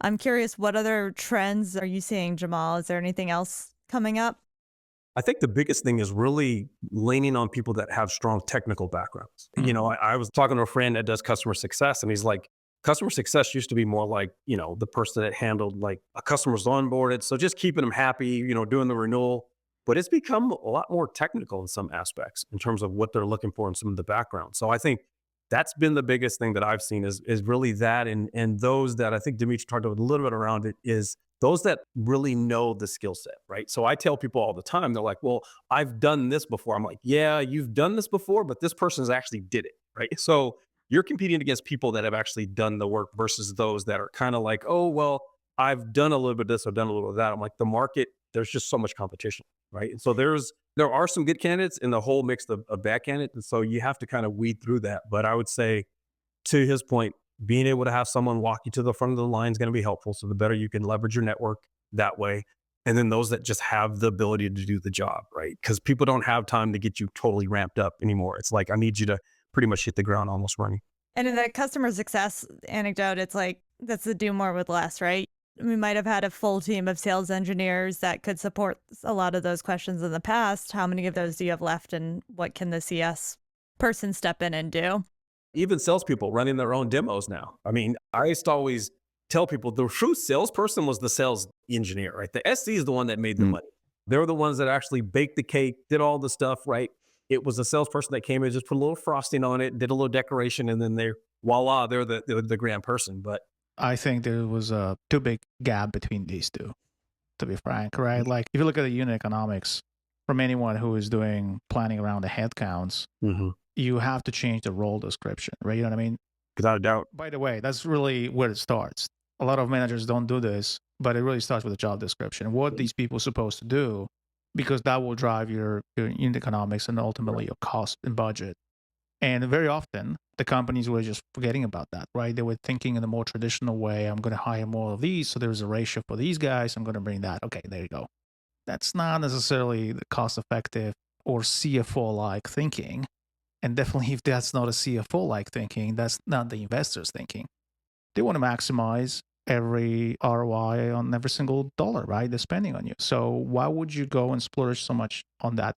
I'm curious, what other trends are you seeing, Jamal? Is there anything else coming up? I think the biggest thing is really leaning on people that have strong technical backgrounds. Mhm. I was talking to a friend that does customer success, and he's like, customer success used to be more like, the person that handled like a customer's onboarded. So just keeping them happy, doing the renewal. But it's become a lot more technical in some aspects in terms of what they're looking for in some of the background. So I think that's been the biggest thing that I've seen is really that. And those that I think Dimitri talked a little bit around it is those that really know the skill set, right? So I tell people all the time, they're like, well, I've done this before. I'm like, yeah, you've done this before, but this person's actually did it, right? So you're competing against people that have actually done the work versus those that are kind of like, oh, well, I've done a little bit of this, I've done a little of that. I'm like, the market, there's just so much competition, right? And so there are some good candidates in the whole mix of bad candidates. And so you have to kind of weed through that. But I would say, to his point, being able to have someone walk you to the front of the line is going to be helpful. So the better you can leverage your network that way. And then those that just have the ability to do the job, right? Because people don't have time to get you totally ramped up anymore. It's like, I need you to pretty much hit the ground almost running. And in the customer success anecdote, it's like that's the do more with less, right? We might have had a full team of sales engineers that could support a lot of those questions in the past. How many of those do you have left, and what can the CS person step in and do? Even salespeople running their own demos now. I mean, I used to always tell people the true salesperson was the sales engineer, right? The SC is the one that made the Mm. money. They're the ones that actually baked the cake, did all the stuff, right? It was the salesperson that came in, just put a little frosting on it, did a little decoration, and then voila, they're the grand person. But I think there was a too big gap between these two, to be frank, right? Like if you look at the unit economics from anyone who is doing planning around the headcounts, mhm, you have to change the role description, right? You know what I mean? without a doubt, By the way, that's really where it starts. A lot of managers don't do this, but it really starts with the job description. What these people are supposed to do, because that will drive your unit economics and ultimately your cost and budget. And very often, the companies were just forgetting about that, right? They were thinking in a more traditional way. I'm going to hire more of these, so there's a ratio for these guys. I'm going to bring that. Okay, there you go. That's not necessarily the cost-effective or CFO-like thinking. And definitely, if that's not a CFO-like thinking, that's not the investors' thinking. They want to maximize every ROI on every single dollar, right? They're spending on you. So why would you go and splurge so much on that